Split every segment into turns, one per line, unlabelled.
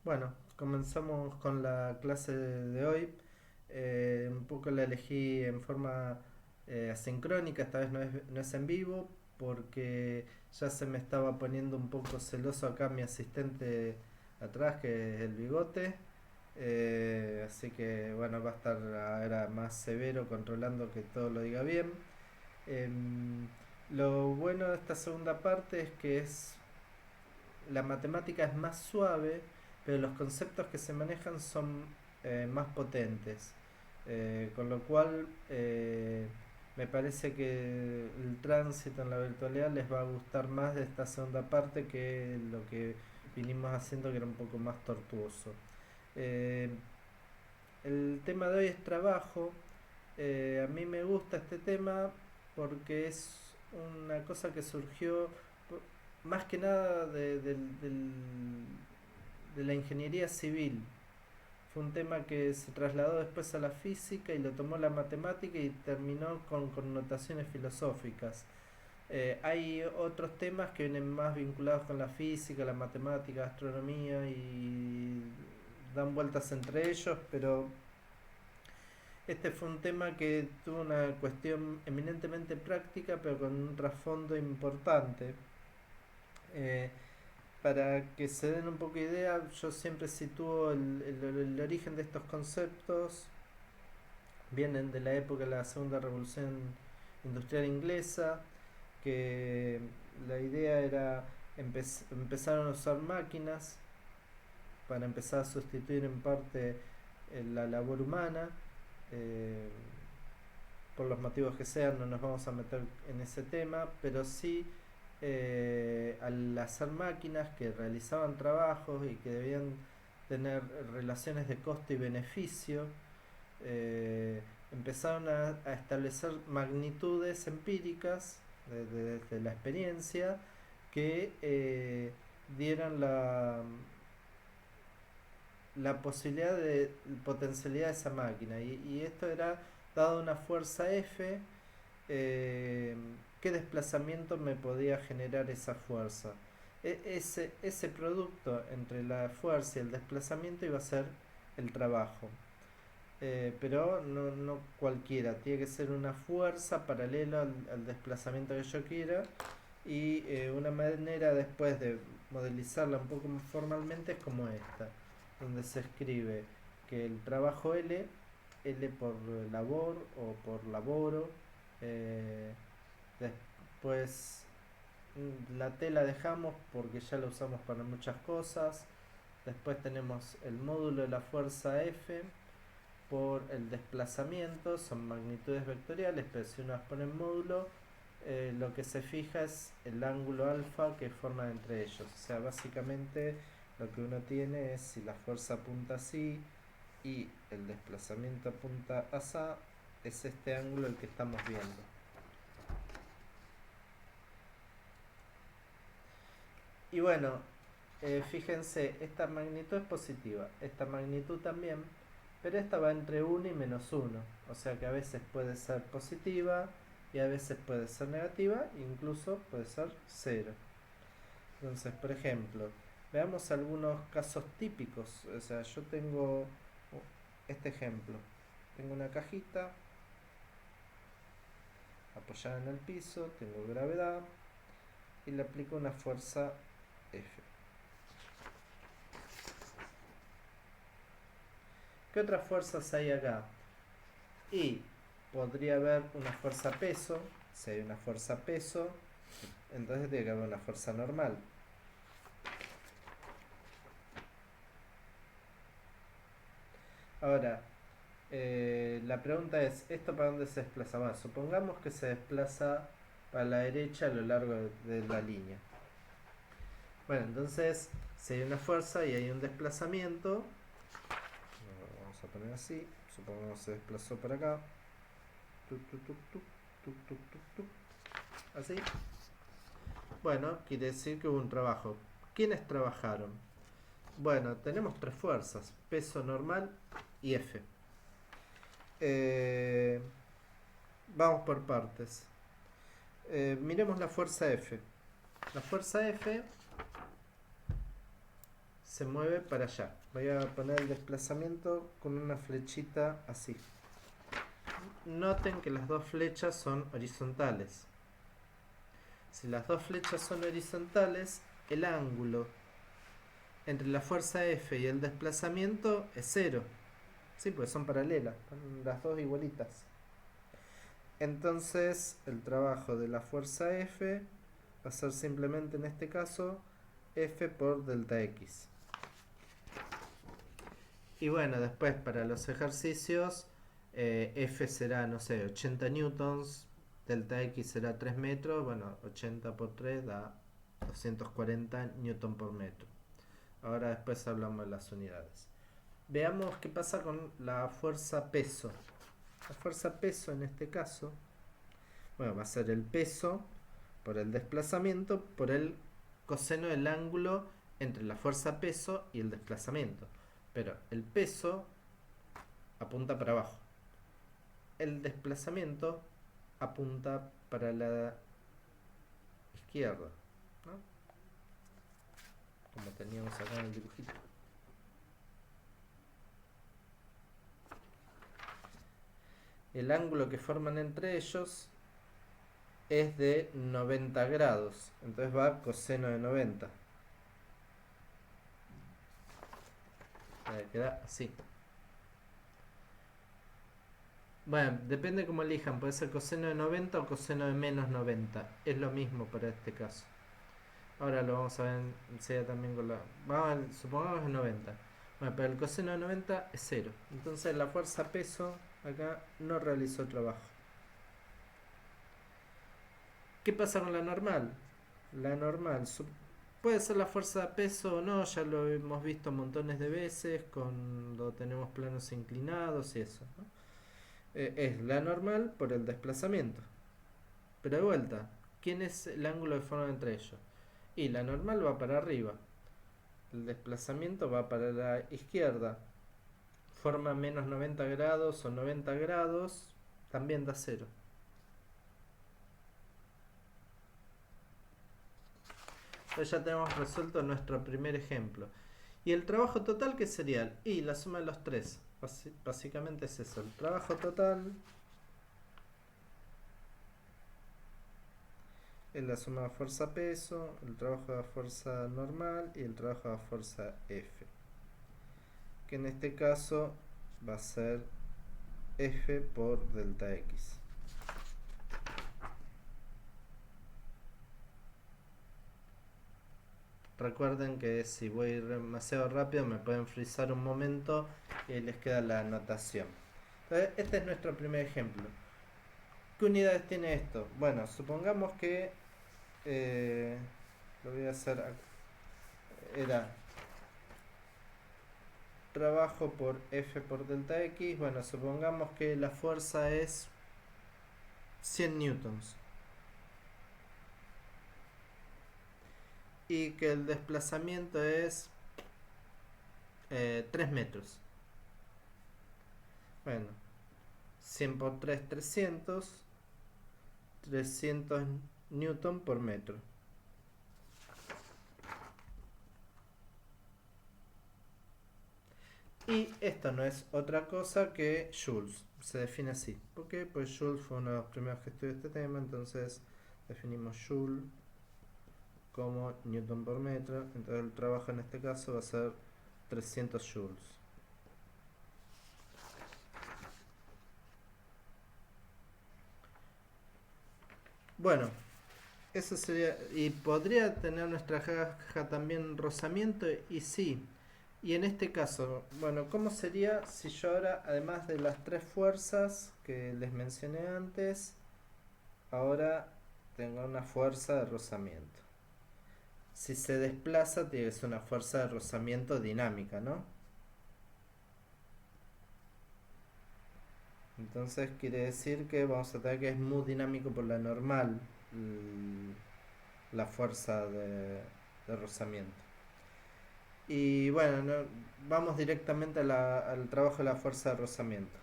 Bueno, comenzamos con la clase de hoy. Un poco la elegí en forma asincrónica, esta vez no es en vivo, porque ya se me estaba poniendo un poco celoso acá mi asistente atrás, que es el Bigote. Así que bueno, va a estar ahora más severo controlando que todo lo diga bien. Em, lo bueno de esta segunda parte es que la matemática es más suave, pero los conceptos que se manejan son más potentes. Con lo cual, me parece que el tránsito en la virtualidad les va a gustar más de esta segunda parte que lo que vinimos haciendo, que era un poco más tortuoso. Eh, el tema de hoy es trabajo. A mí me gusta este tema porque es una cosa que surgió más que nada de la ingeniería civil. Fue un tema que se trasladó después a la física y lo tomó la matemática y terminó con connotaciones filosóficas. Hay otros temas que vienen más vinculados con la física, la matemática, astronomía y dan vueltas entre ellos, pero este fue un tema que tuvo una cuestión eminentemente práctica, pero con un trasfondo importante. Eh, para que se den un poco de idea, yo siempre sitúo el origen de estos conceptos. Vienen de la época de la Segunda Revolución Industrial Inglesa, que la idea era empezaron a usar máquinas para empezar a sustituir en parte la labor humana. eh, por los motivos que sean, no nos vamos a meter en ese tema, pero sí, al hacer máquinas que realizaban trabajos y que debían tener relaciones de costo y beneficio, empezaron a establecer magnitudes empíricas de la experiencia que dieran la posibilidad de potencialidad de esa máquina. Y esto era dado una fuerza F, eh, qué desplazamiento me podía generar esa fuerza. Ese producto entre la fuerza y el desplazamiento iba a ser el trabajo. Pero no cualquiera, tiene que ser una fuerza paralela al desplazamiento que yo quiera. Y una manera después de modelizarla un poco más formalmente es como esta, donde se escribe que el trabajo L por labor o por laboro. eh, Después la T la dejamos porque ya la usamos para muchas cosas. Después tenemos el módulo de la fuerza F por el desplazamiento, son magnitudes vectoriales, pero si uno las pone en módulo, lo que se fija es el ángulo alfa que forman entre ellos. O sea, básicamente lo que uno tiene es si la fuerza apunta así y el desplazamiento apunta así, es este ángulo el que estamos viendo. Y bueno, fíjense, esta magnitud es positiva, esta magnitud también, pero esta va entre 1 y -1, o sea que a veces puede ser positiva y a veces puede ser negativa, incluso puede ser cero. Entonces, por ejemplo, veamos algunos casos típicos. O sea, yo tengo este ejemplo. Tengo una cajita apoyada en el piso, tengo gravedad y le aplico una fuerza F. ¿Qué otras fuerzas hay acá? Y podría haber una fuerza peso. Si hay una fuerza peso, entonces tiene que haber una fuerza normal. Ahora, la pregunta es, ¿esto para dónde se desplaza? Bueno, supongamos que se desplaza para la derecha a lo largo de la línea. Bueno, entonces, si hay una fuerza y hay un desplazamiento, vamos a poner así, supongamos que se desplazó para acá, así. Bueno, quiere decir que hubo un trabajo. ¿Quiénes trabajaron? Bueno, tenemos tres fuerzas, peso normal y F. Vamos por partes. Miremos la fuerza F. La fuerza F se mueve para allá. Voy a poner el desplazamiento con una flechita así. Noten que las dos flechas son horizontales. Si las dos flechas son horizontales, el ángulo entre la fuerza F y el desplazamiento es cero. Sí, pues son paralelas, son las dos igualitas. Entonces el trabajo de la fuerza F va a ser simplemente en este caso F por delta X. Y bueno, después para los ejercicios F será, no sé, 80 newtons, delta X será 3 metros, bueno, 80 por 3 da 240 newton por metro. Ahora después hablamos de las unidades. Veamos qué pasa con la fuerza peso. La fuerza peso en este caso, bueno, va a ser el peso por el desplazamiento por el coseno del ángulo entre la fuerza peso y el desplazamiento. Pero el peso apunta para abajo. El desplazamiento apunta para la izquierda, ¿no? Como teníamos acá en el dibujito. El ángulo que forman entre ellos es de 90 grados. Entonces va coseno de 90. Queda así. Bueno, depende cómo elijan. Puede ser coseno de 90 o coseno de menos 90. Es lo mismo para este caso. Ahora lo vamos a ver enseguida también con la... supongamos que es 90. Bueno, pero el coseno de 90 es 0. Entonces la fuerza peso acá no realizó trabajo. ¿Qué pasa con la normal? La normal puede ser la fuerza de peso o no, ya lo hemos visto montones de veces cuando tenemos planos inclinados y eso, ¿no? Es la normal por el desplazamiento. Pero de vuelta, ¿quién es el ángulo de forma entre ellos? Y la normal va para arriba, el desplazamiento va para la izquierda, forma menos 90 grados o 90 grados, también da 0. Entonces ya tenemos resuelto nuestro primer ejemplo. ¿Y el trabajo total qué sería? Y la suma de los tres. Básicamente es eso. El trabajo total es la suma de fuerza-peso, el trabajo de fuerza normal y el trabajo de fuerza F. Que en este caso va a ser F por delta X. Recuerden que si voy demasiado rápido me pueden frizar un momento y les queda la anotación. Entonces, este es nuestro primer ejemplo. ¿Qué unidades tiene esto? Bueno, supongamos que lo voy a hacer era trabajo por F por delta X. Bueno, supongamos que la fuerza es 100 newtons y que el desplazamiento es 3 metros. Bueno, 100 por 3, 300 newton por metro. Y esto no es otra cosa que joules. Se define así. ¿Por qué? Pues Joule fue uno de los primeros que estudió este tema, entonces definimos Joule como newton por metro. Entonces el trabajo en este caso va a ser 300 joules. Bueno, eso sería. Y podría tener nuestra caja también rozamiento, y sí. Y en este caso, bueno, ¿cómo sería si yo ahora, además de las tres fuerzas que les mencioné antes, ahora tengo una fuerza de rozamiento? Si se desplaza, tiene que ser una fuerza de rozamiento dinámica, ¿no? Entonces quiere decir que vamos a tener que es muy dinámico por la normal, la fuerza de rozamiento. Y bueno, vamos directamente al trabajo de la fuerza de rozamiento.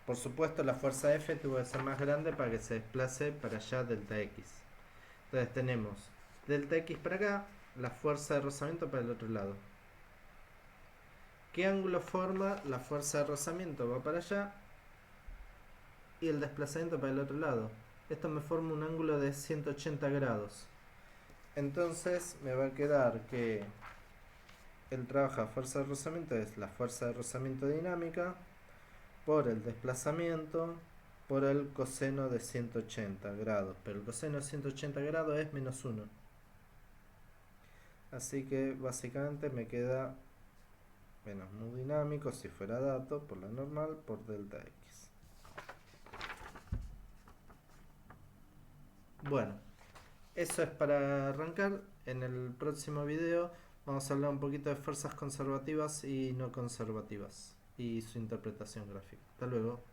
Por supuesto, la fuerza F tuvo que ser más grande para que se desplace para allá delta X. Entonces tenemos delta x para acá, la fuerza de rozamiento para el otro lado. ¿Qué ángulo forma la fuerza de rozamiento? Va para allá y el desplazamiento para el otro lado. Esto me forma un ángulo de 180 grados. Entonces me va a quedar que el trabajo a fuerza de rozamiento es la fuerza de rozamiento dinámica por el desplazamiento por el coseno de 180 grados. Pero el coseno de 180 grados es menos 1. Así que básicamente me queda menos mu dinámico si fuera dato por la normal por delta x. Bueno, eso es para arrancar. En el próximo video vamos a hablar un poquito de fuerzas conservativas y no conservativas y su interpretación gráfica. Hasta luego.